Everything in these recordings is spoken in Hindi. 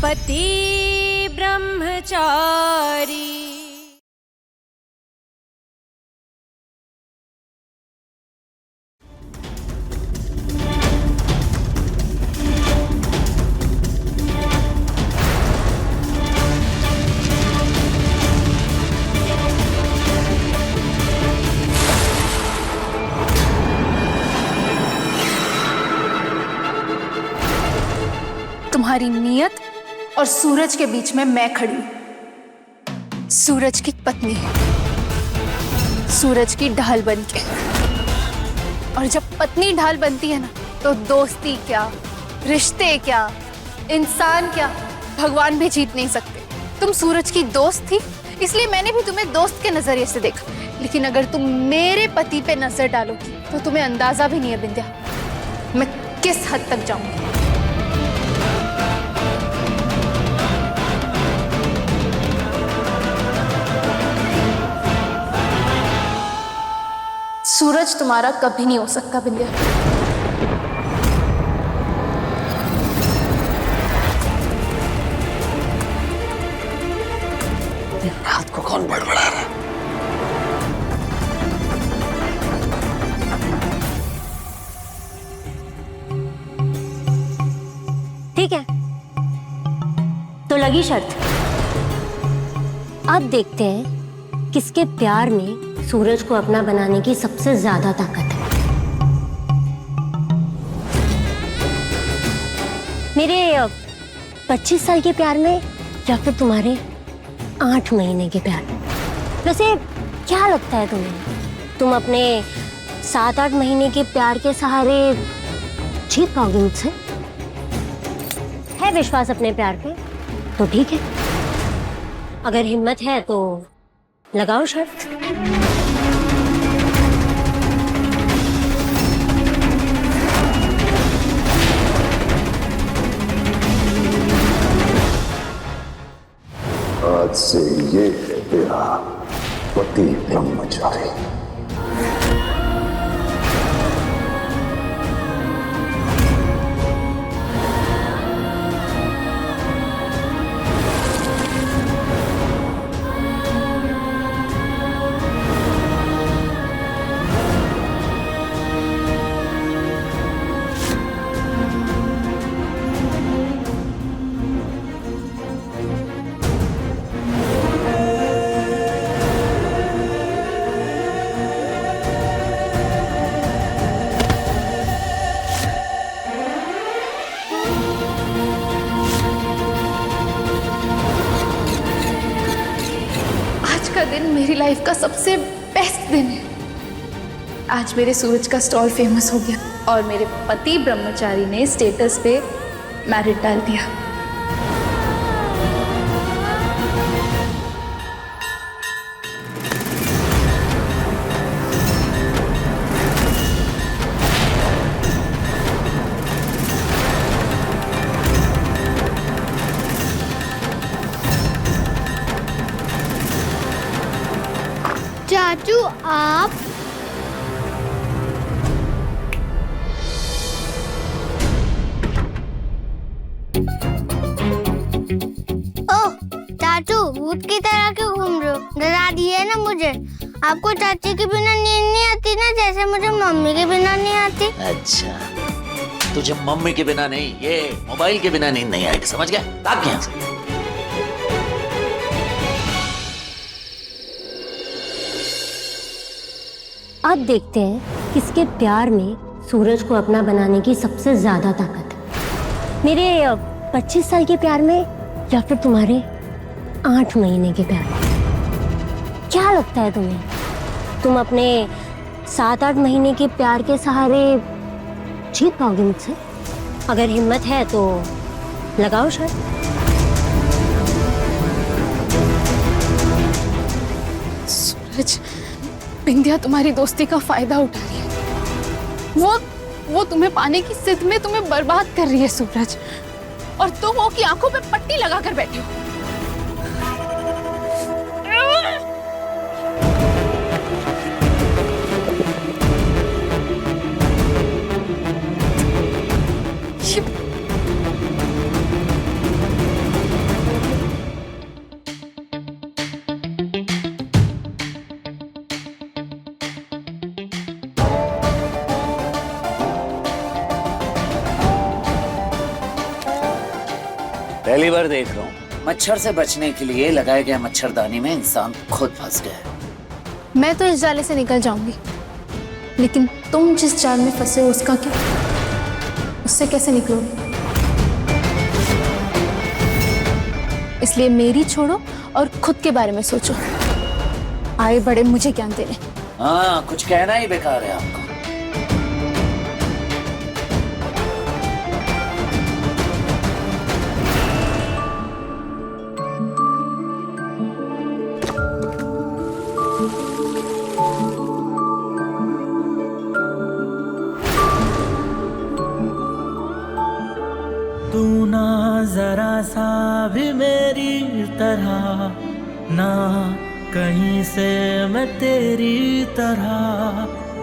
पति ब्रह्मचारी। तुम्हारी नियत और सूरज के बीच में मैं खड़ी हूं, सूरज की पत्नी, सूरज की ढाल बनके। और जब पत्नी ढाल बनती है ना, तो दोस्ती क्या, रिश्ते क्या, इंसान क्या, भगवान भी जीत नहीं सकते। तुम सूरज की दोस्त थी, इसलिए मैंने भी तुम्हें दोस्त के नजरिए से देखा। लेकिन अगर तुम मेरे पति पे नजर डालोगी तो तुम्हें अंदाजा भी नहीं है बिंदिया, मैं किस हद तक जाऊंगी। सूरज तुम्हारा कभी नहीं हो सकता बिंदिया। रात को कौन बड़बड़ा रहा है? ठीक है, तो लगी शर्त। अब देखते हैं किसके प्यार में सूरज को अपना बनाने की सबसे ज्यादा ताकत है। मेरे 25 साल के प्यार में या फिर तुम्हारे 8 महीने के प्यार में? वैसे क्या लगता है तुम्हें, तुम अपने 7-8 महीने के प्यार के सहारे जीत पाओगे मुझसे? है विश्वास अपने प्यार पे? तो ठीक है, अगर हिम्मत है तो लगाओ शर्त। आज से ये है तेरा पति ब्रह्मचारी। का दिन मेरी लाइफ का सबसे बेस्ट दिन है। आज मेरे सूरज का स्टॉल फेमस हो गया और मेरे पति ब्रह्मचारी ने स्टेटस पे मैरिड डाल दिया। चाचू आप ओह चाचू भूत की तरह क्यों घूम रहे हो? डरा दिए ना मुझे। आपको चाची के बिना नींद नहीं आती ना, जैसे मुझे मम्मी के बिना नहीं आती। अच्छा, तुझे मम्मी के बिना नहीं, ये मोबाइल के बिना नींद नहीं आएगी, समझ गया? भाग यहाँ से। अब देखते हैं किसके प्यार में सूरज को अपना बनाने की सबसे ज्यादा ताकत है। मेरे 25 साल के प्यार में या फिर तुम्हारे 8 महीने के प्यार में? क्या लगता है तुम्हें, तुम अपने 7-8 महीने के प्यार के सहारे जीत पाओगे मुझसे? अगर हिम्मत है तो लगाओ शर्त। सूरज, बिंदिया तुम्हारी दोस्ती का फायदा उठा रही है। वो तुम्हें पाने की जिद में तुम्हें बर्बाद कर रही है सूरज, और तुम वो की आंखों पे पट्टी लगाकर बैठे हो। पहली बार देख रहा हूँ। मच्छर से बचने के लिए लगाए गए मच्छरदानी में इंसान खुद फंस गया है। मैं तो इस जाले से निकल जाऊंगी, लेकिन तुम जिस जाल में फंसे हो उसका क्या? उससे कैसे निकलोगे? इसलिए मेरी छोड़ो और खुद के बारे में सोचो। आए बड़े मुझे ज्ञान देने। हाँ, कुछ कहना ही बेकार है आपको। तू ना जरा सा भी मेरी तरह, ना कहीं से मैं तेरी तरह,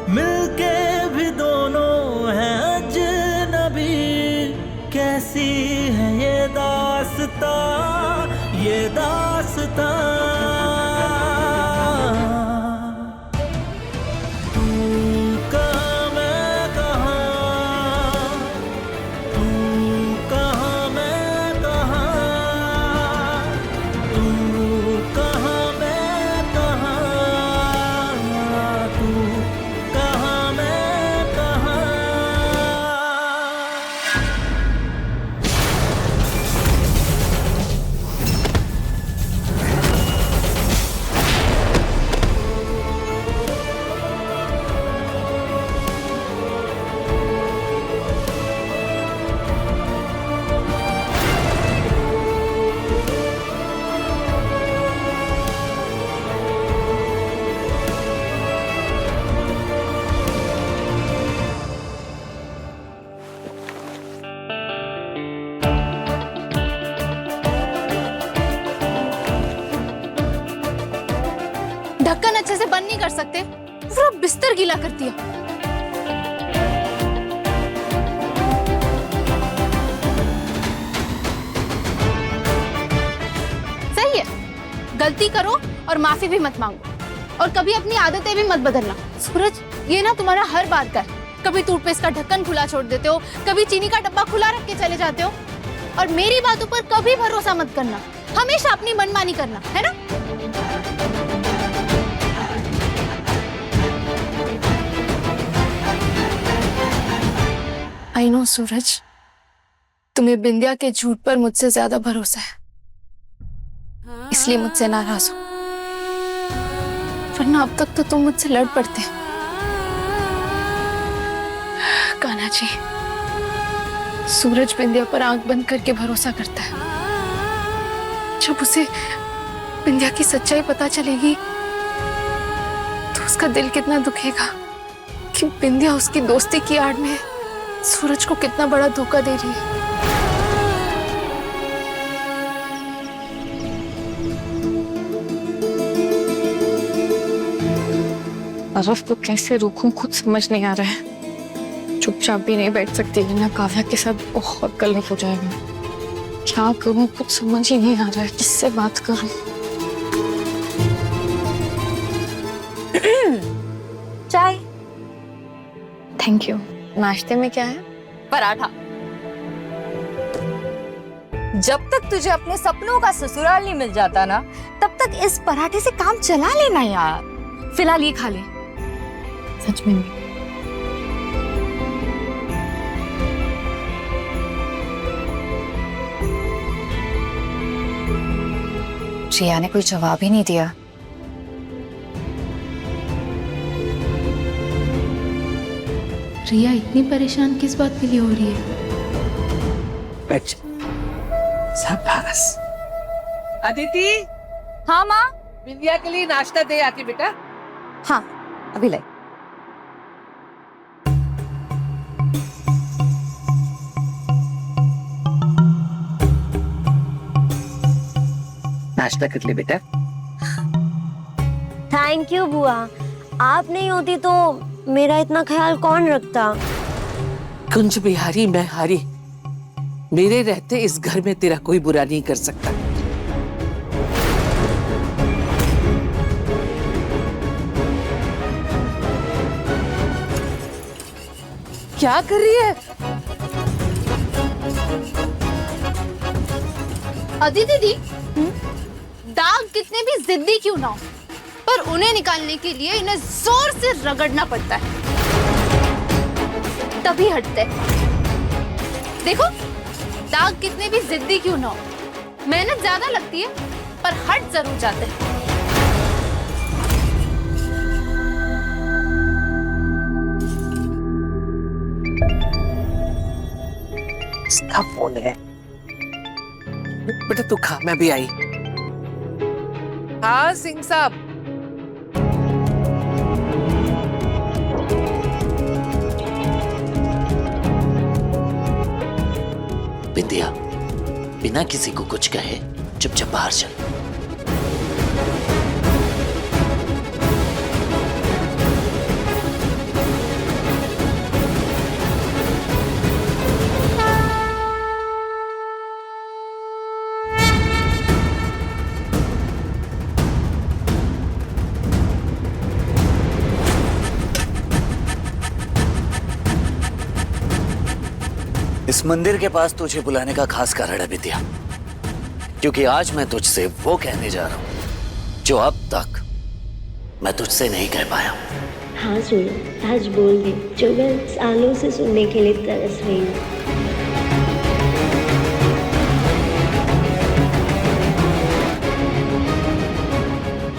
मिलके भी दोनों हैं अजनबी। कैसी है ये दास्तां, ये दास्तां। तू कहाँ मैं कहाँ, तू कहाँ मैं कहाँ, तू कहाँ मैं कहाँ, तू कहाँ मैं कहाँ। ढक्कन अच्छे से बंद नहीं कर सकते? पूरा बिस्तर गीला कर दिया। सही है, गलती करो और माफी भी मत मांगो, और कभी अपनी आदतें भी मत बदलना। सूरज, ये ना तुम्हारा हर बात का है। कभी टूथपेस्ट का ढक्कन खुला छोड़ देते हो, कभी चीनी का डब्बा खुला रख के चले जाते हो, और मेरी बातों पर कभी भरोसा मत करना। हमेशा अपनी मनमानी करना, है ना? आई नो सूरज, तुम्हें बिंदिया के झूठ पर मुझसे ज्यादा भरोसा है, इसलिए मुझसे नाराज हो। वरना अब तक तो तुम मुझसे लड़ पड़ते। कान्हा जी, सूरज बिंदिया पर आंख बंद करके भरोसा करता है। जब उसे बिंदिया की सच्चाई पता चलेगी तो उसका दिल कितना दुखेगा कि बिंदिया उसकी दोस्ती की आड़ में सूरज को कितना बड़ा धोखा दे रही है। अरफ को कैसे रोकूं खुद समझ नहीं आ रहा है। चुपचाप भी नहीं बैठ सकती, वरना काव्या के साथ बहुत गलत हो जाएगा। क्या करूं कुछ समझ ही नहीं आ रहा है, किससे बात करूं। चाय। Thank you. नाश्ते में क्या है? पराठा। जब तक तुझे अपने सपनों का ससुराल नहीं मिल जाता ना, तब तक इस पराठे से काम चला लेना यार। फिलहाल ये खा ले। सच में नहीं। रिया ने कोई जवाब ही नहीं दिया। रिया इतनी परेशान किस बात के लिए हो रही है? शाबाश। अदिति, हाँ माँ। बिंदिया के लिए नाश्ता दे आती बेटा। हाँ अभी ले। नाश्ता कर ले बेटा। थैंक यू बुआ, आप नहीं होती तो मेरा इतना ख्याल कौन रखता। कुंज बिहारी मैं हारी, मेरे रहते इस घर में तेरा कोई बुरा नहीं कर सकता। क्या कर रही है? अदिति दी, दाग कितने भी जिद्दी क्यों ना हो, पर उन्हें निकालने के लिए इन्हें जोर से रगड़ना पड़ता है, तभी हटते हैं। देखो, दाग कितने भी जिद्दी क्यों ना हो, मेहनत ज्यादा लगती है पर हट जरूर जाते हैं। इसका फोन है। बेटा तू खा, मैं भी आई। हाँ सिंह साहब। विद्या, बिना किसी को कुछ कहे चुपचाप बाहर चल। इस मंदिर के पास तुझे बुलाने का खास कारण है विद्या, क्योंकि आज मैं तुझसे वो कहने जा रहा हूं जो अब तक मैं तुझसे नहीं कह पाया। हाँ सुनो, आज बोल दे जो मैं सालों से सुनने के लिए तरस रही हूँ।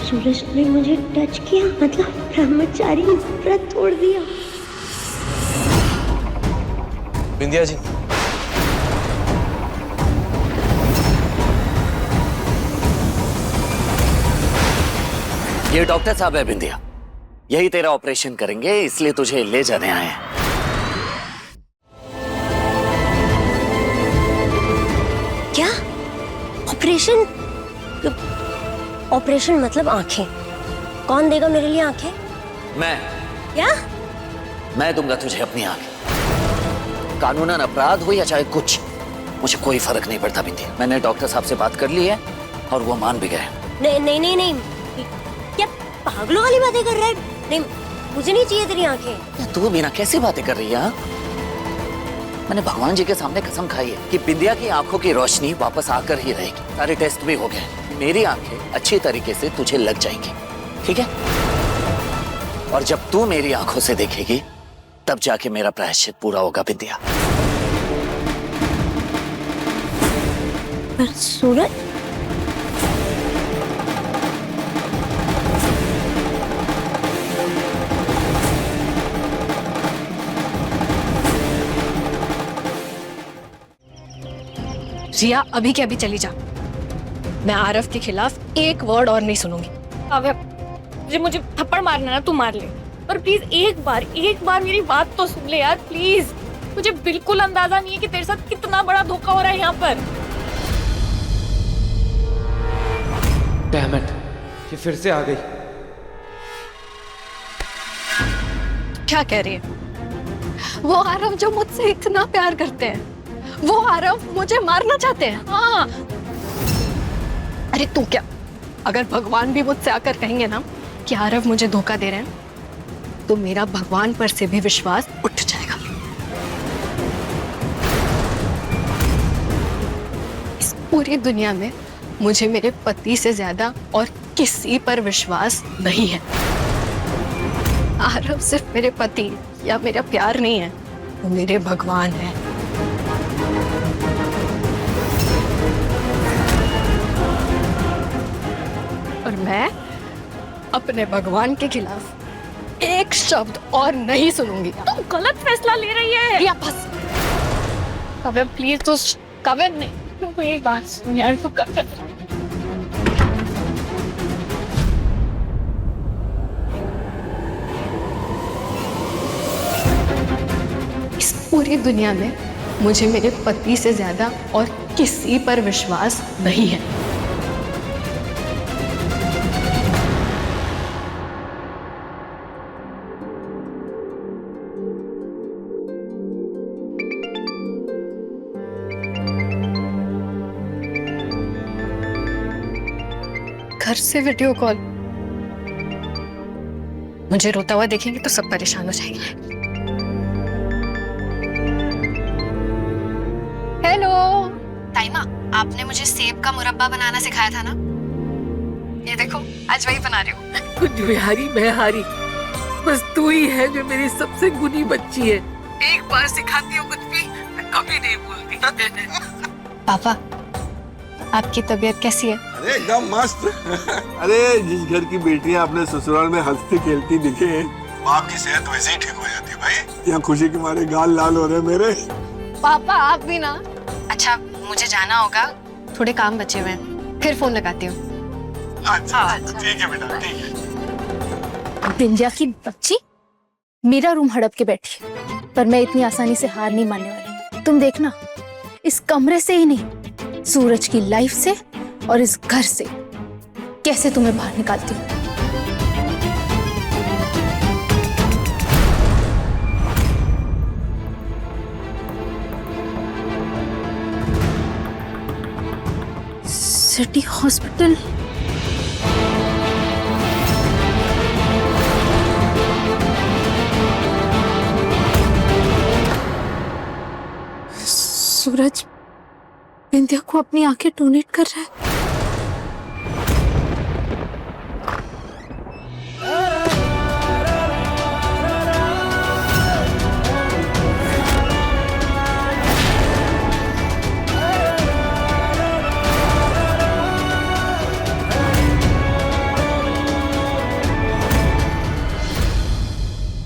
सूरज ने मुझे टच किया, मतलब ब्रह्मचारी व्रत तोड़ दिया। बिंदिया जी, ये डॉक्टर साहब है बिंदिया, यही तेरा ऑपरेशन करेंगे, इसलिए तुझे ले जाने आए हैं। क्या ऑपरेशन? ऑपरेशन मतलब आंखें? कौन देगा मेरे लिए आंखें? मैं क्या? मैं दूंगा तुझे अपनी आंखें। कानूनन अपराध हो या चाहे कुछ, मुझे कोई फर्क नहीं पड़ता बिंदिया। मैंने डॉक्टर साहब से बात कर ली है और वो मान भी गए। नहीं नहीं नहीं नहीं, क्या पागलों वाली बातें कर रहा है? नहीं, मुझे नहीं चाहिए तेरी आंखें। तू बिना कैसी बातें कर रही है? मैंने भगवान जी के सामने कसम खाई है कि बिंदिया की आंखों की रोशनी वापस आकर ही रहेगी। सारे टेस्ट भी हो गए, मेरी आंखें अच्छी तरीके से तुझे लग जाएंगी, ठीक है? और जब तू मेरी आंखों से देखेगी तब जाके मेरा प्रायश्चित पूरा होगा बिंदिया। पर सूरज, जिया अभी के अभी चली जा। मैं आरव के खिलाफ एक वर्ड और नहीं सुनूंगी। काव्या, मुझे थप्पड़ मारना ना तू मार ले, पर प्लीज एक बार मेरी बात तो सुन ले यार प्लीज। मुझे बिल्कुल अंदाजा नहीं है कि तेरे साथ कितना बड़ा धोखा हो रहा है यहाँ पर। डैम इट, ये फिर से आ गई। क्या कह रही है? वो आरव जो मुझसे इतना प्यार करते हैं, वो आरव मुझे मारना चाहते हैं। हाँ, अरे तू क्या, अगर भगवान भी मुझसे आकर कहेंगे ना कि आरव मुझे धोखा दे रहे हैं, तो मेरा भगवान पर से भी विश्वास उठ जाएगा। इस पूरी दुनिया में मुझे मेरे पति से ज्यादा और किसी पर विश्वास नहीं है। आरव सिर्फ मेरे पति या मेरा प्यार नहीं है, वो मेरे भगवान है। और मैं अपने भगवान के खिलाफ एक शब्द और नहीं सुनूंगी। तू गलत फैसला ले रही है। रिया बस। काव्या प्लीज, तो काव्या नहीं, तू मेरी बात सुन यार। तू काव्या, इस पूरी दुनिया में मुझे मेरे पति से ज्यादा और किसी पर विश्वास नहीं है। घर से वीडियो कॉल, मुझे रोता हुआ देखेंगे तो सब परेशान हो जाएंगे। हेलो, ताइमा, आपने मुझे सेब का मुरब्बा बनाना सिखाया था ना, ये देखो आज वही बना रही हूँ। कुछ बिहारी मैं हारी, बस तू ही है जो मेरी सबसे गुनी बच्ची है। एक बार सिखाती हूँ कुछ भी, मैं कभी नहीं भूलती। पापा, आपकी तबीयत कैसी है? अरे एकदम मस्त। अरे जिस घर की बेटियां अपने ससुराल में हंसती खेलती दिखे, बाप की सेहत वैसे ही ठीक हो जाती है भाई। यहाँ खुशी के मारे गाल लाल हो रहे मेरे। पापा आप भी ना। अच्छा मुझे जाना होगा, थोड़े काम बचे हुए हैं, फिर फोन लगाती हूँ। अच्छा ठीक है बेटा, ठीक है। बिंदिया की बच्ची मेरा रूम हड़प के बैठी है, पर मैं इतनी आसानी से हार नहीं मानने वाली। तुम देखना, इस कमरे से ही नहीं, सूरज की लाइफ से और इस घर से कैसे तुम्हें बाहर निकालती हूँ। सिटी हॉस्पिटल, सूरज बिंदिया को अपनी आंखें डोनेट कर रहा है।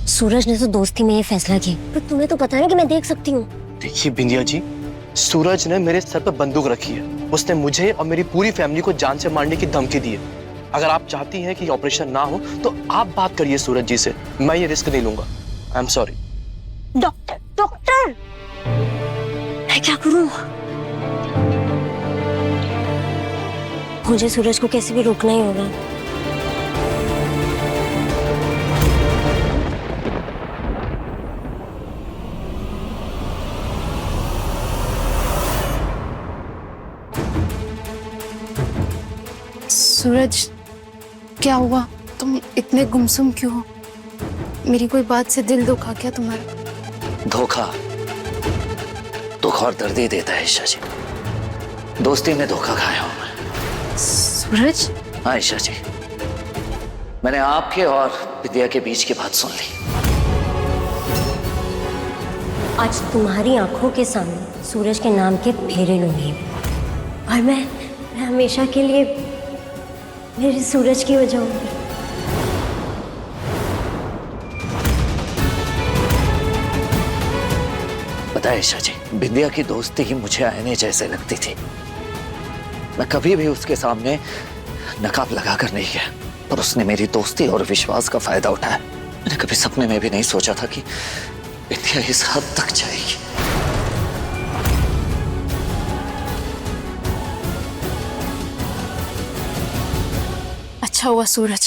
सूरज ने तो दोस्ती में ये फैसला किया, पर तुम्हें तो पता है ना कि मैं देख सकती हूँ। देखिए बिंदिया जी, सूरज ने मेरे सर पर बंदूक रखी है। उसने मुझे और मेरी पूरी फैमिली को जान से मारने की धमकी दी है। अगर आप चाहती हैं कि ऑपरेशन ना हो तो आप बात करिए सूरज जी से, मैं ये रिस्क नहीं लूंगा। I am sorry. Doctor, doctor, मैं क्या करूं? मुझे सूरज को कैसे भी रोकना ही होगा। सूरज क्या हुआ? तुम इतने गुमसुम क्यों हो? मेरी कोई बात से दिल दुखा क्या तुम्हारा? धोखा दुख और दर्द ही देता है ईशा जी। दोस्ती में धोखा खाया हूं मैं। सूरज? हाँ ईशा जी, मैंने आपके और विद्या के बीच की बात सुन ली। आज तुम्हारी आंखों के सामने सूरज के नाम के फेरे लूंगी और मैं हमेशा के लिए मेरे सूरज की हो जाऊंगी। पता है ईशा जी, विद्या की दोस्ती ही मुझे आईने जैसे लगती थी। मैं कभी भी उसके सामने नकाब लगाकर नहीं गया, पर उसने मेरी दोस्ती और विश्वास का फायदा उठाया। मैंने कभी सपने में भी नहीं सोचा था कि विद्या इस हद तक जाएगी। अच्छा हुआ सूरज,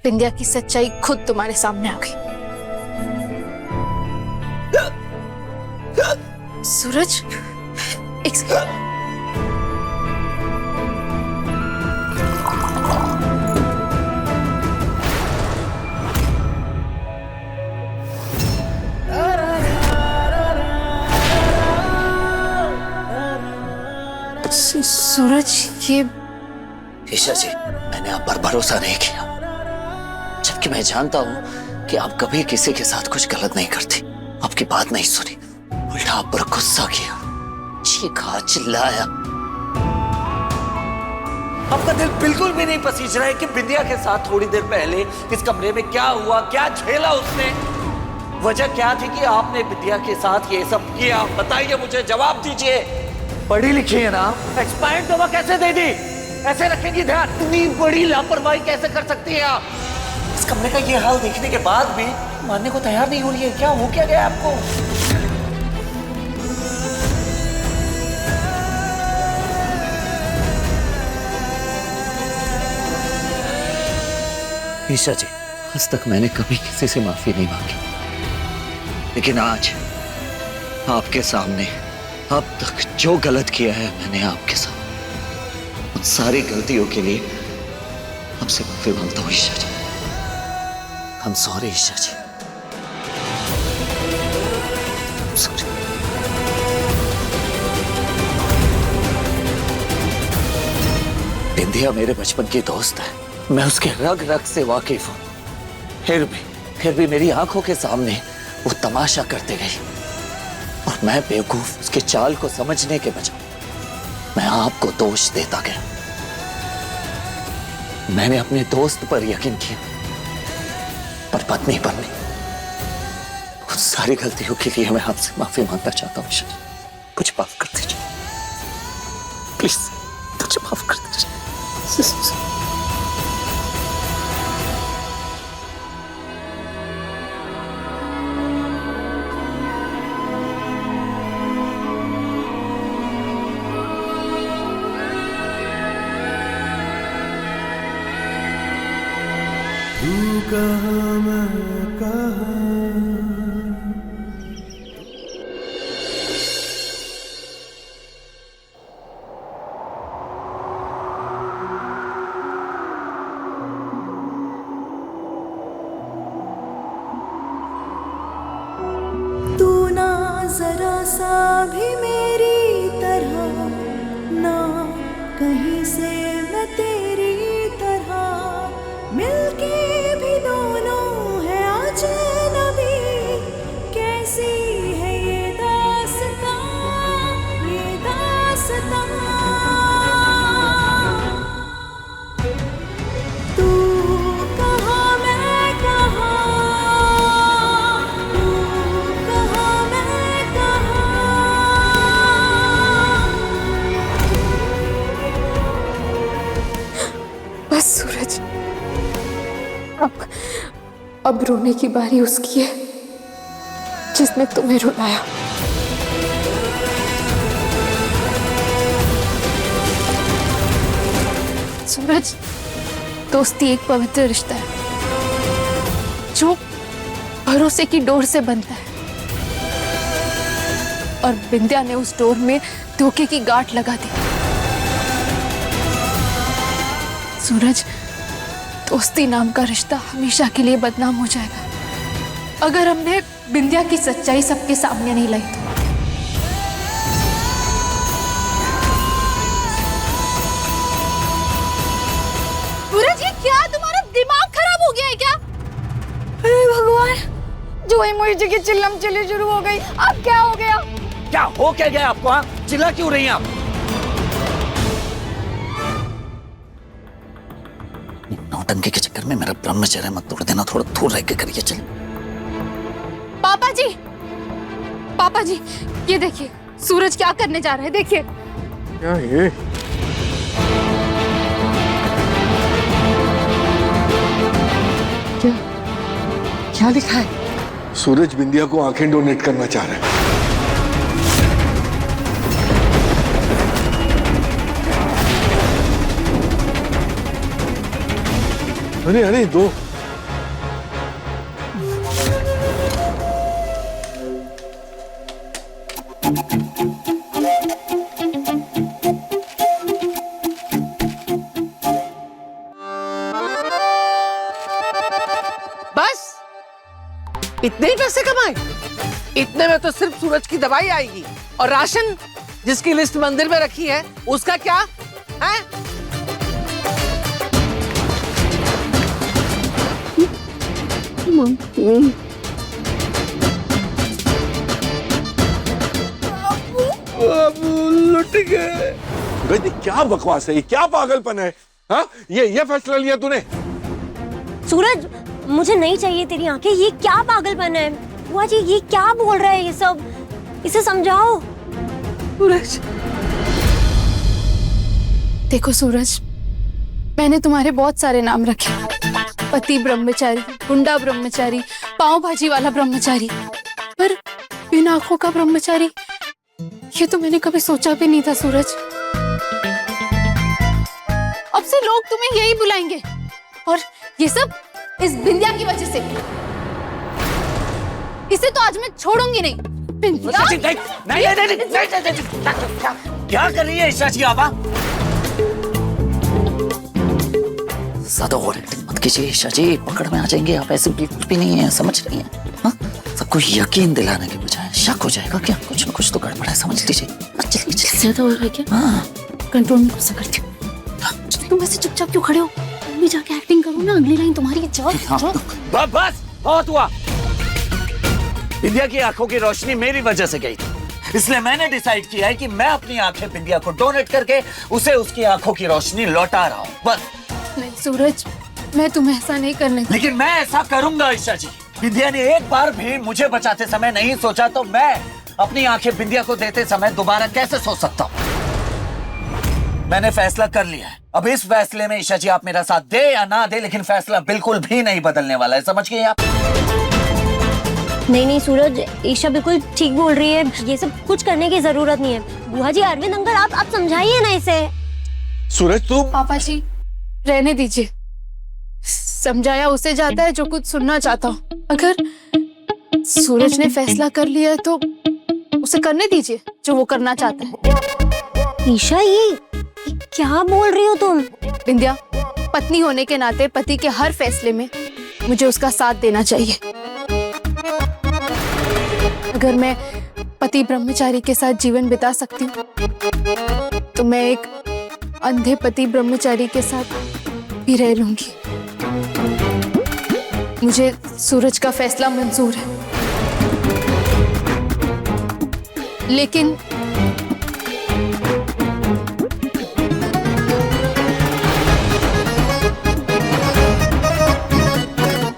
बिंदिया की सच्चाई खुद तुम्हारे सामने आ गई। सूरज, सूरज ये ईशा जी, मैंने आप पर भरोसा नहीं किया, जबकि मैं जानता हूं कि आप कभी किसी के साथ कुछ गलत नहीं करती। आपकी बात नहीं सुनी, उल्टा आप पर गुस्सा किया, चीखा, चिल्लाया। आपका दिल बिल्कुल भी नहीं पसीज रहा है कि विद्या के साथ थोड़ी देर पहले इस कमरे में क्या हुआ, क्या झेला उसने। वजह क्या थी कि आपने विद्या के साथ ये सब किया? बताइए मुझे, जवाब दीजिए। पढ़ी लिखी है ना, एक्सपायर्ड दवा कैसे दे दी? ऐसे रखेंगी ध्यान? इतनी बड़ी लापरवाही कैसे कर सकती है आप? इस कमरे का ये हाल देखने के बाद भी मानने को तैयार नहीं हो रही है। क्या हो क्या गया आपको? ईशा जी, आज तक मैंने कभी किसी से माफी नहीं मांगी, लेकिन आज आपके सामने अब तक जो गलत किया है मैंने आपके साथ, उन सारी गलतियों के लिए आपसे माफी मांगता हूँ ईशा जी। I'm sorry Isha ji, I'm sorry। बिंदिया मेरे बचपन की दोस्त है, मैं उसके रग रग से वाकिफ हूं। फिर भी मेरी आंखों के सामने वो तमाशा करते गई और मैं बेवकूफ उसके चाल को समझने के बजाय मैं आपको दोष देता गया। मैंने अपने दोस्त पर यकीन किया, पर पत्नी पर नहीं। उन सारी गलतियों के लिए मैं आपसे माफी मांगना चाहता हूँ। मुझे माफ कर दीजिए प्लीज, मुझे माफ कर दीजिए। तू कहाँ मैं कहाँ, तू ना जरा सा भी मेरी तरह, ना कहीं से मैं तेरी तरह, मिलके भी दोनों है अजनबी। कैसी है ये दास्तां, ये दास्तां। तू कहाँ मैं कहाँ, तू कहाँ मैं कहाँ। बस सूरज, अब रोने की बारी उसकी है जिसने तुम्हें रुलाया। सूरज, दोस्ती एक पवित्र रिश्ता है जो भरोसे की डोर से बनता है, और बिंदिया ने उस डोर में धोखे की गांठ लगा दी। सूरज, दोस्ती नाम का रिश्ता हमेशा के लिए बदनाम हो जाएगा अगर हमने बिंदिया की सच्चाई सबके सामने नहीं लाई तो। सूरज, ये क्या, तुम्हारा दिमाग खराब हो गया है क्या? अरे भगवान, जो इमोजी की चिल्लम चिल्ली शुरू हो गई, अब क्या हो गया? क्या हो क्या गया आपको? हाँ? चिल्ला क्यों रही हैं आप? नौटंकी के चक्कर में मेरा ब्रह्मचर्य मत तोड़ देना, थोड़ा दूर रह के करिए। चल पापा जी, ये देखिए सूरज क्या करने जा रहा है, देखिए। क्या ये? क्या लिखा है? सूरज बिंदिया को आंखें डोनेट करना चाह रहा है। अरे दो। बस इतने ही पैसे कमाए? इतने में तो सिर्फ सूरज की दवाई आएगी, और राशन जिसकी लिस्ट मंदिर में रखी है उसका क्या है? लुट गए। क्या बकवास है ये? क्या पागलपन है? हाँ, ये फैसला लिया तूने? सूरज, मुझे नहीं चाहिए तेरी आंखें। ये क्या पागलपन है? बुआ जी, ये क्या बोल रहा है ये सब? इसे समझाओ। सूरज, देखो सूरज, मैंने तुम्हारे बहुत सारे नाम रखे, पति ब्रह्मचारी, गुंडा ब्रह्मचारी, पाव भाजी वाला ब्रह्मचारी, पर बिना आंखों का ब्रह्मचारी, ये तो मैंने कभी सोचा भी नहीं था सूरज। अब से लोग तुम्हें यही बुलाएंगे, और ये सब इस बिंदिया की वजह से। इसे तो आज मैं छोड़ूंगी नहीं। बिंदिया? नहीं, क्या कर रही है ईशा जी? आवा ज्यादा ओवर एक्टिंग मत कीजिए ईशा जी, पकड़ में आ जाएंगे आप। ऐसे बिल्कुल भी नहीं है, समझ रही हैं? हाँ, सबको यकीन दिलाने के बजाय शक हो जाएगा क्या? कुछ ना कुछ तो गड़बड़ है, समझ लीजिए। चलिए ज्यादा हो रहा है क्या? हाँ, कंट्रोल में गुस्सा करती हूँ। तुम ऐसे चुपचाप क्यों खड़े हो? तुम भी जाके एक्टिंग करो ना, अगली लाइन तुम्हारी है। जाओ जाओ। बस बहुत हुआ। बिंदिया की आंखों की रोशनी मेरी वजह से गई थी, इसलिए मैंने डिसाइड किया है कि मैं अपनी आंखें बिंदिया को डोनेट करके उसे उसकी आंखों की रोशनी लौटा रहा हूँ। बस। नहीं सूरज, मैं तुम्हें ऐसा नहीं करने। लेकिन मैं ऐसा करूंगा ईशा जी। बिंदिया ने एक बार भी मुझे बचाते समय नहीं सोचा, तो मैं अपनी आंखें बिंदिया को देते समय दोबारा कैसे सोच सकता हूँ? मैंने फैसला कर लिया है। अब इस फैसले में ईशा जी आप मेरा साथ दे या ना दे, लेकिन फैसला बिल्कुल भी नहीं बदलने वाला है, समझ गए आप? नहीं सूरज, ईशा बिल्कुल ठीक बोल रही है, ये सब कुछ करने की जरूरत नहीं है। बुआ जी, अरविंद अंकल, आप समझाइए ना इसे। सूरज तुम। पापा जी रहने दीजिए, समझाया उसे जाता है जो कुछ सुनना चाहता हूँ। अगर सूरज ने फैसला कर लिया है तो उसे करने दीजिए जो वो करना चाहता है। ईशा, ये क्या बोल रही हो तुम? बिंदिया, पत्नी होने के नाते पति के हर फैसले में मुझे उसका साथ देना चाहिए। अगर मैं पति ब्रह्मचारी के साथ जीवन बिता सकती हूँ तो मैं एक अंधे पति ब्रह्मचारी के साथ भी रह लूंगी। मुझे सूरज का फैसला मंजूर है, लेकिन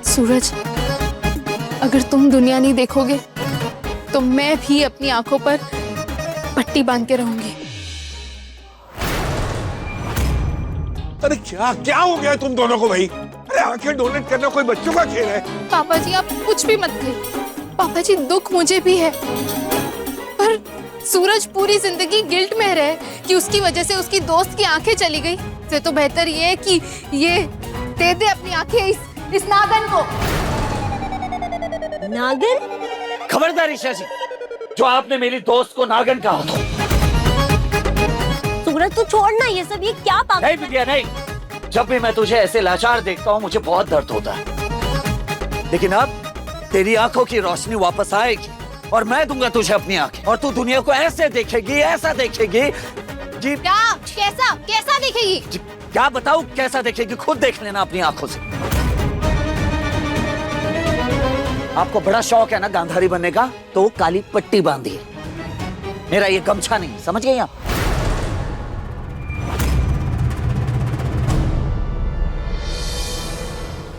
सूरज, अगर तुम दुनिया नहीं देखोगे तो मैं भी अपनी आंखों पर पट्टी बांध के रहूंगी। अरे क्या क्या हो गया तुम दोनों को भाई? अरे आंखें डोनेट करना कोई बच्चों का खेल है? पापा जी आप कुछ भी मत कहिए। पापा जी दुख मुझे भी है, पर सूरज पूरी जिंदगी गिल्ट में रहे कि उसकी वजह से उसकी दोस्त की आंखें चली गई। इससे तो बेहतर ये है कि ये दे दे अपनी आंखें इस नागन को। नागन? खबरदार ईशा जी, जो आपने मेरी दोस्त को नागन कहा था। सूरज तू छोड़ना ये सब, ये क्या पागल। नहीं बिटिया नहीं, जब भी मैं तुझे ऐसे लाचार देखता हूँ मुझे बहुत दर्द होता है, लेकिन अब तेरी आंखों की रोशनी वापस आएगी और मैं दूंगा तुझे अपनी आंखें, और तू दुनिया को ऐसे देखेगी, ऐसा देखेगी जी। क्या? कैसा कैसा देखेगी? क्या बताऊं कैसा देखेगी, खुद देख लेना अपनी आंखों से। आपको बड़ा शौक है ना गांधारी बनने का, तो काली पट्टी बांधिए, मेरा ये गमछा नहीं, समझ गए आप?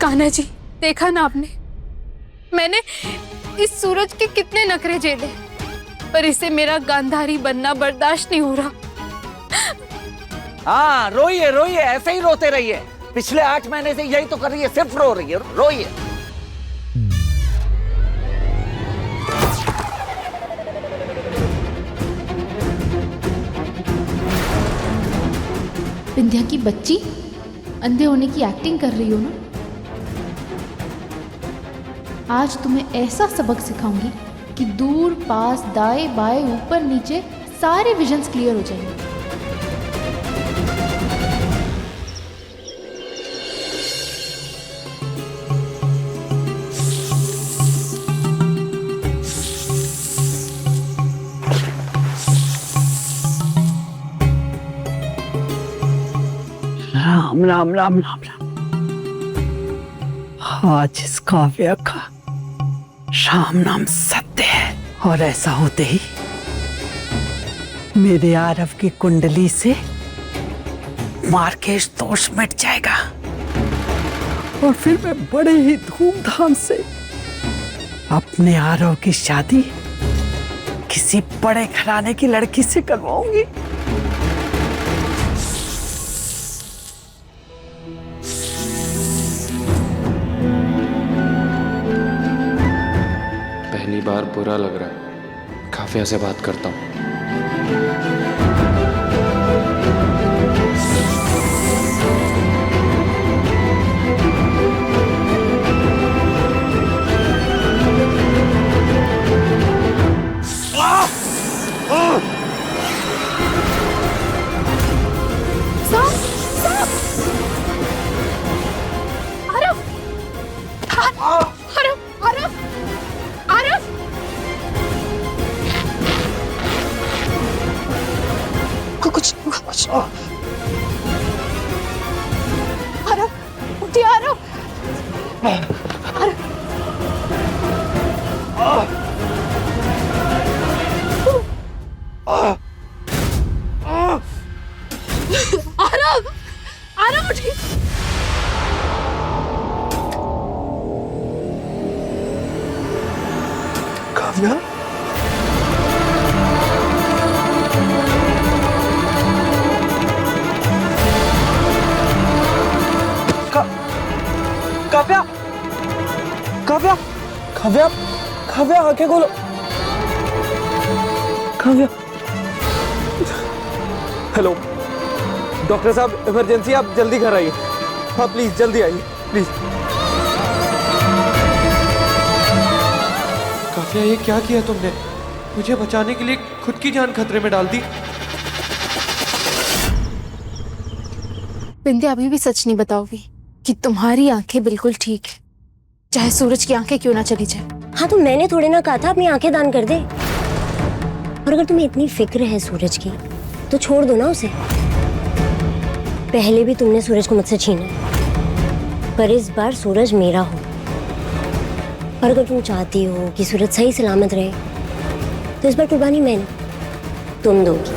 कान्हा जी, देखा ना आपने, मैंने इस सूरज के कितने नखरे झेले, पर इसे मेरा गांधारी बनना बर्दाश्त नहीं हो रहा। हाँ रोइए रोइए, ऐसे ही रोते रहिए। पिछले 8 महीने से यही तो कर रही है, सिर्फ रो रही है, रोइए। बिंदिया की बच्ची अंधे होने की एक्टिंग कर रही हो ना? आज तुम्हें ऐसा सबक सिखाऊंगी कि दूर पास दाएं बाएं ऊपर नीचे सारे विजन्स क्लियर हो जाएंगे। राम राम राम राम राम। आज इस काव्या का राम नाम सत्य है, और ऐसा होते ही मेरे आरव की कुंडली से मार्केश दोष मिट जाएगा, और फिर मैं बड़े ही धूमधाम से अपने आरव की शादी किसी बड़े घराने की लड़की से करवाऊंगी। पहली बार बुरा लग रहा है, काव्या से बात करता हूँ। आरव, आरव उठिए। काव्या, काव्या, काव्या, काव्या, काव्या, आंखें खोलो। काव्या, हेलो डॉक्टर साहब, इमरजेंसी, आप जल्दी घर आइए। हाँ प्लीज जल्दी आइए प्लीज। काफिया, ये क्या किया तुमने? मुझे बचाने के लिए खुद की जान खतरे में डाल दी। बिंदिया, अभी भी सच नहीं बताओगी कि तुम्हारी आंखें बिल्कुल ठीक है, चाहे सूरज की आंखें क्यों ना चली जाए? हाँ, तो मैंने थोड़ी ना कहा था अपनी आंखें दान कर दे। और अगर तुम्हें इतनी फिक्र है सूरज की, तो छोड़ दो ना उसे। पहले भी तुमने सूरज को मुझसे छीना है, पर इस बार सूरज मेरा हो। और अगर तुम चाहती हो कि सूरज सही सलामत रहे, तो इस बार कुर्बानी मैंने, तुम दोगी।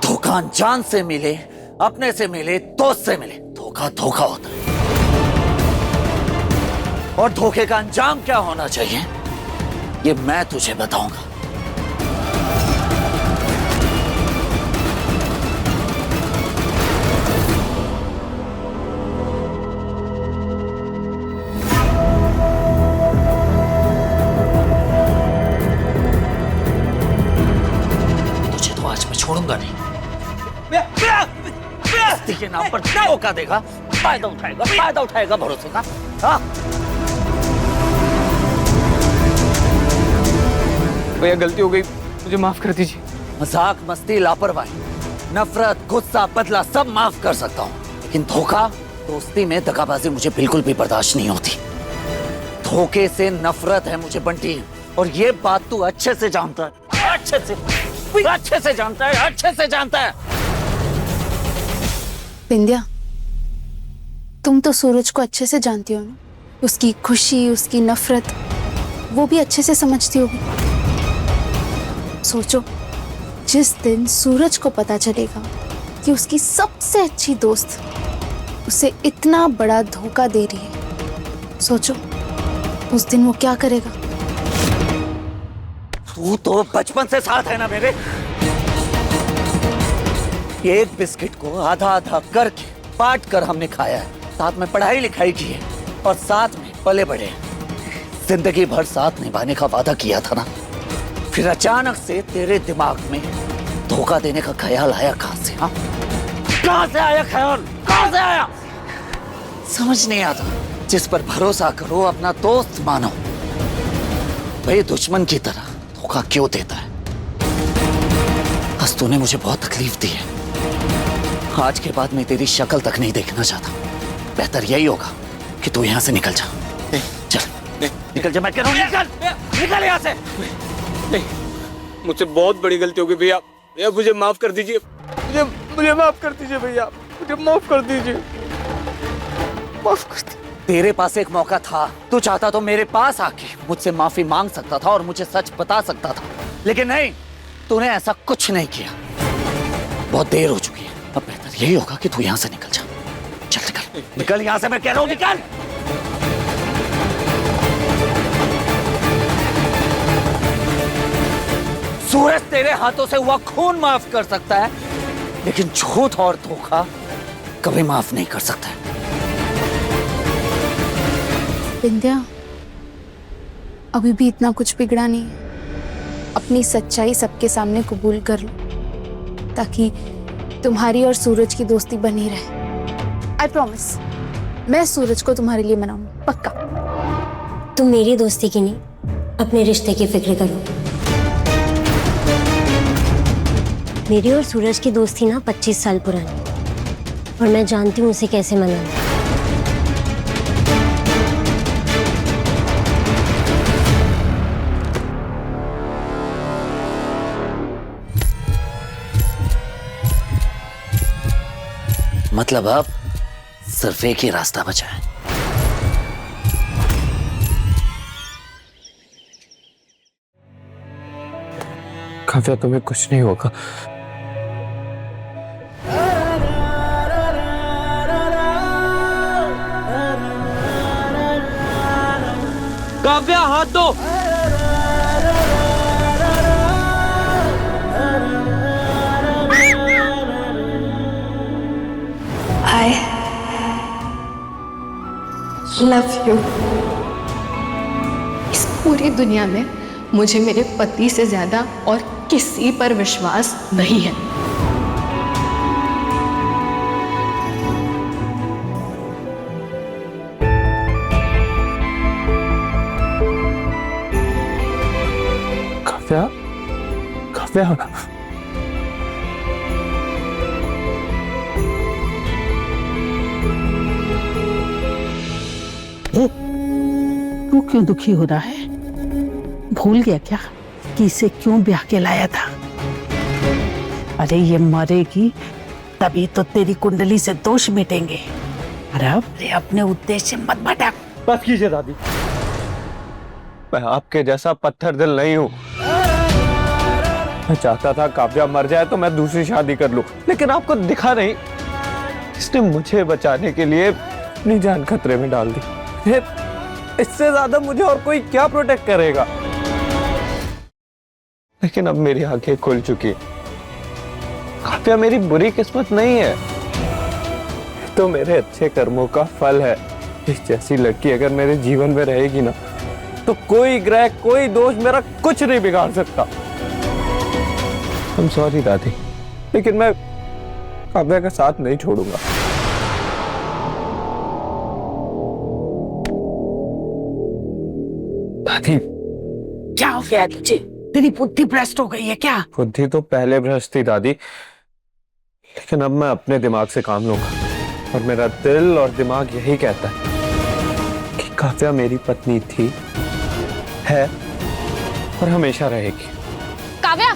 धोखा जान से मिले, अपने से मिले, दोस्त से मिले, धोखा धोखा होता है। और धोखे का अंजाम क्या होना चाहिए, ये मैं तुझे बताऊंगा। तुझे तो आज मैं छोड़ूंगा नहीं। के नाम पर धोखा देगा, फायदा उठाएगा भरोसे का। हाँ? भैया गलती हो गई, मुझे माफ कर दीजिए। मजाक, मस्ती, लापरवाही, नफरत, गुस्सा, बदला सब माफ कर सकता हूँ, लेकिन धोखा, दोस्ती में दगाबाजी मुझे बिल्कुल भी बर्दाश्त नहीं होती। धोखे से नफरत है मुझे बंटी, और ये बात तू अच्छे से जानता है, अच्छे से जानता है। बिंदिया, तुम तो सूरज को अच्छे से जानती हो ना, उसकी खुशी, उसकी नफरत, वो भी अच्छे से समझती होगी। सोचो, जिस दिन सूरज को पता चलेगा कि उसकी सबसे अच्छी दोस्त उसे इतना बड़ा धोखा दे रही है, सोचो उस दिन वो क्या करेगा। तू तो बचपन से साथ है ना मेरे। एक बिस्किट को आधा आधा करके बांट कर हमने खाया है, साथ में पढ़ाई लिखाई की है, और साथ में पले बढ़े। जिंदगी भर साथ निभाने का वादा किया था ना, फिर अचानक से तेरे दिमाग में धोखा देने का ख्याल आया कहां से? हाँ, कहां से आया ख्याल, कहां से आया? समझ नहीं आता। जिस पर भरोसा करो, अपना दोस्त मानो, भाई दुश्मन की तरह धोखा क्यों देता है? आज तूने मुझे बहुत तकलीफ दी है। आज के बाद मैं तेरी शक्ल तक नहीं देखना चाहता। बेहतर यही होगा कि तू यहाँ से निकल जा। चल निकल जा, मैं कह रहा हूँ निकल यहाँ से। नहीं, मुझसे बहुत बड़ी गलती हो गई भैया। भैया मुझे माफ कर दीजिए, मुझे माफ कर दीजिए भैया, मुझे माफ कर दीजिए, माफ कर दीजिए। तेरे पास एक मौका था, तू चाहता तो मेरे पास आके मुझसे माफी मांग सकता था और मुझे सच बता सकता था, लेकिन नहीं, तूने ऐसा कुछ नहीं किया। बहुत देर हो चुकी है, अब बेहतर यही होगा कि तू यहाँ से निकल जा। चल निकल, निकल यहाँ से, मैं कह रहा हूँ निकल। सूरज तेरे हाथों से हुआ खून माफ कर सकता है, लेकिन झूठ और धोखा कभी माफ नहीं कर सकता है। बिंदिया, अभी भी इतना कुछ बिगड़ा नहीं है। अपनी सच्चाई सबके सामने कबूल कर लो, ताकि तुम्हारी और सूरज की दोस्ती बनी रहे। आई प्रॉमिस, मैं सूरज को तुम्हारे लिए मनाऊंगी, पक्का। तुम मेरी दोस्ती की नहीं, अपने रिश्ते की फिक्र करो। मेरी और सूरज की दोस्ती ना 25 साल पुरानी, और मैं जानती हूँ उसे कैसे मनाना। मतलब अब सिर्फ एक ही रास्ता बचा है। काव्या, तुम्हें कुछ नहीं होगा। काव्या, हाथ दो। I love you. इस पूरी दुनिया में मुझे मेरे पति से ज्यादा और किसी पर विश्वास नहीं है। काव्या, काव्या, तू क्यों दुखी हो रहा है? भूल गया क्या कि इसे क्यों ब्याह के लाया था? अरे ये मरेगी तभी तो तेरी कुंडली से दोष मिटेंगे। अरे अपने उद्देश्य मत भटक। बस कीजिए दादी, मैं आपके जैसा पत्थर दिल नहीं हूँ। मैं चाहता था काव्या मर जाए तो मैं दूसरी शादी कर लूं, लेकिन आपको दिखा नहीं, इसने मुझे बचाने के लिए अपनी जान खतरे में डाल दी। इससे ज्यादा मुझे और कोई क्या प्रोटेक्ट करेगा? लेकिन अब मेरी आंखें खुल चुकी। काव्या मेरी बुरी किस्मत नहीं है, तो मेरे अच्छे कर्मों का फल है। इस जैसी लड़की अगर मेरे जीवन में रहेगी ना, तो कोई ग्रह, कोई दोष मेरा कुछ नहीं बिगाड़ सकता। I'm sorry दादी, लेकिन मैं काव्या का साथ नहीं छोड़ूंगा। दादी, क्या हो गया तुझे? तेरी बुद्धि भ्रष्ट हो गई है क्या? बुद्धि तो पहले भ्रष्ट थी दादी, लेकिन अब मैं अपने दिमाग से काम लूंगा, और मेरा दिल और दिमाग यही कहता है कि काव्या मेरी पत्नी थी, है और हमेशा रहेगी। काव्या,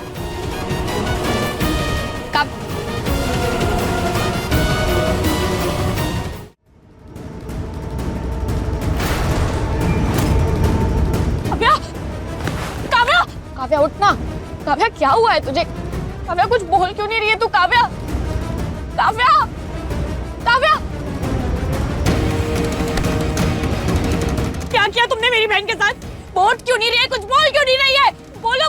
काव्या उठना। काव्या क्या हुआ है तुझे? काव्या कुछ बोल क्यों नहीं रही है तू? काव्या, काव्या, काव्या, क्या किया तुमने मेरी बहन के साथ? बोल क्यों नहीं रही है? कुछ बोल क्यों नहीं रही है? बोलो।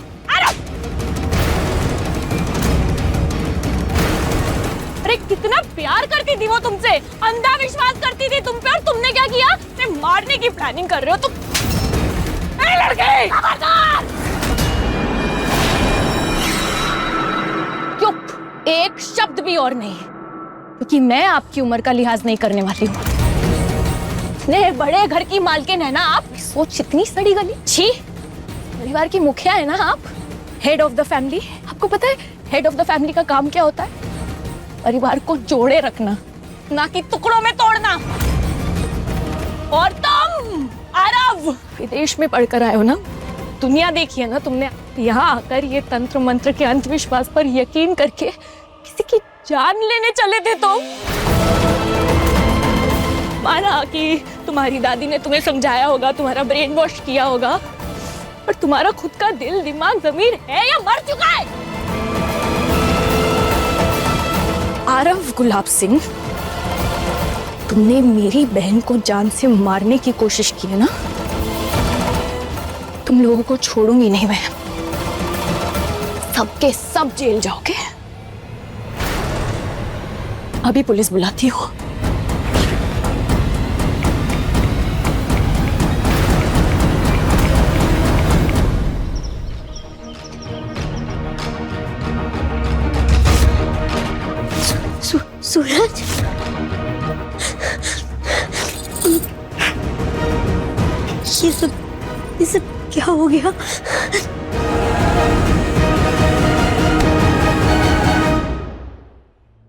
अरे कितना प्यार करती थी वो तुमसे, अंधा विश्वास करती थी तुम पे, और तुमने क्या किया? मारने की प्लानिंग कर रहे हो तुम। लड़के, खबरदार! चुप, एक शब्द भी और नहीं, क्योंकि मैं आपकी उम्र का लिहाज नहीं करने वाली हूँ। इतने बड़े घर की मालकिन है ना आप, सोच इतनी सड़ी गली। छी, परिवार की मुखिया है ना आप, हेड ऑफ द फैमिली। आपको पता है हेड ऑफ द फैमिली का काम क्या होता है? परिवार को जोड़े रखना, ना कि टुकड़ों में तोड़ना। और तुम आरव विदेश में पढ़कर आए हो ना, दुनिया देखी है ना तुमने। यहाँ आकर ये तंत्र मंत्र के अंधविश्वास पर यकीन करके किसी की जान लेने चले थे तुम। माना कि तुम्हारी दादी ने तुम्हें समझाया होगा, तुम्हारा ब्रेन वॉश किया होगा, पर तुम्हारा खुद का दिल, दिमाग, ज़मीर है या मर चुका है? आरव गुलाब सिंह, तुमने मेरी बहन को जान से मारने की कोशिश की है ना? तुम लोगों को छोड़ूंगी नहीं मैं, सबके सब जेल जाओगे। अभी पुलिस बुलाती हो। सूरज, ये सब क्या हो गया?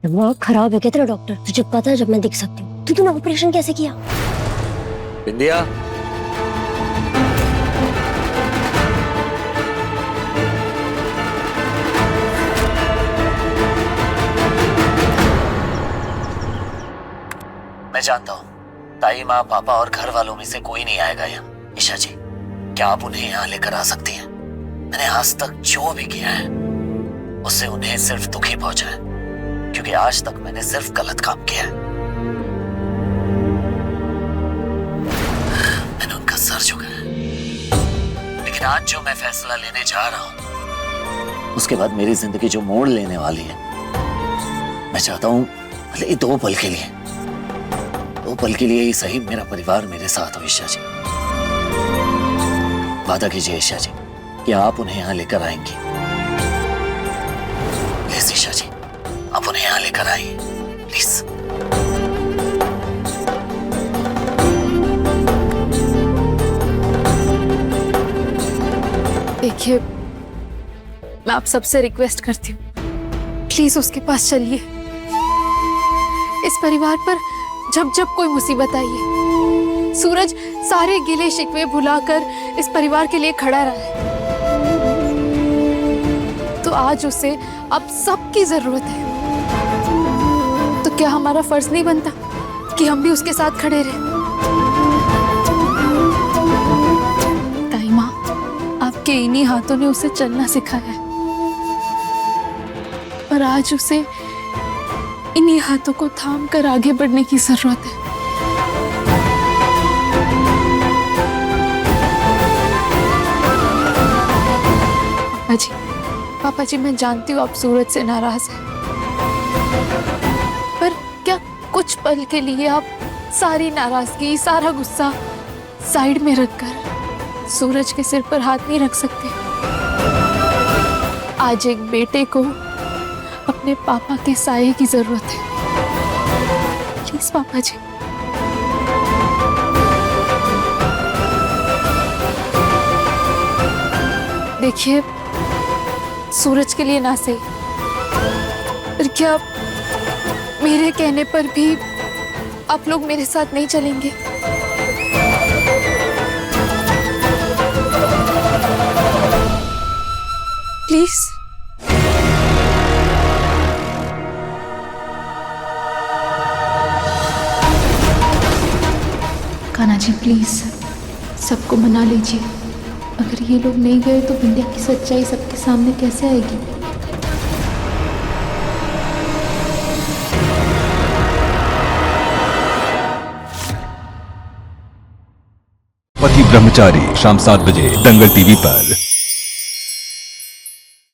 दिमाग खराब है क्या तेरा डॉक्टर? तुझे पता है जब मैं दिख सकती हूँ तो तूने ऑपरेशन कैसे किया? बिंदिया, मैं जानता हूँ ताई माँ पापा और घर वालों में से कोई नहीं आएगा यहाँ। ईशा जी, क्या आप उन्हें यहाँ लेकर आ सकती हैं? मैंने आज तक जो भी किया है उससे उन्हें सिर्फ दुख ही पहुंचा है, क्योंकि आज तक मैंने सिर्फ गलत काम किया है। मैंने उनका सर झुकाया, लेकिन आज जो मैं फैसला लेने जा रहा हूं उसके बाद मेरी जिंदगी जो मोड़ लेने वाली है, मैं चाहता हूं भले ही 2 पल के लिए, 2 पल के लिए ही सही, मेरा परिवार मेरे साथ हो। ईशा जी, वादा कीजिए ईशा जी कि आप उन्हें यहाँ लेकर आएंगी। प्लीज ईशा जी, आप उन्हें यहाँ लेकर आइए प्लीज। देखिए, मैं आप सबसे रिक्वेस्ट करती हूँ, प्लीज उसके पास चलिए। इस परिवार पर जब जब कोई मुसीबत आई है, सूरज सारे गिले शिकवे भुलाकर इस परिवार के लिए खड़ा रहा है। तो आज उसे अब सबकी जरूरत है, तो क्या हमारा फर्ज नहीं बनता कि हम भी उसके साथ खड़े रहें? ताई माँ, आपके इन्हीं हाथों ने उसे चलना सिखाया है, और आज उसे इन्हीं हाथों को थाम कर आगे बढ़ने की जरूरत है। पापा जी, मैं जानती हूँ आप सूरज से नाराज हैं, पर क्या कुछ पल के लिए आप सारी नाराजगी, सारा गुस्सा साइड में रखकर सूरज के सिर पर हाथ नहीं रख सकते? आज एक बेटे को अपने पापा के साये की जरूरत है। प्लीज पापा जी। देखिए, सूरज के लिए ना सही, पर क्या मेरे कहने पर भी आप लोग मेरे साथ नहीं चलेंगे? प्लीज। कान्हा जी, प्लीज सबको मना लीजिए। अगर ये लोग नहीं गए तो बिंदिया की सच्चाई सबके सामने कैसे आएगी? पति ब्रह्मचारी शाम 7 बजे दंगल टीवी पर।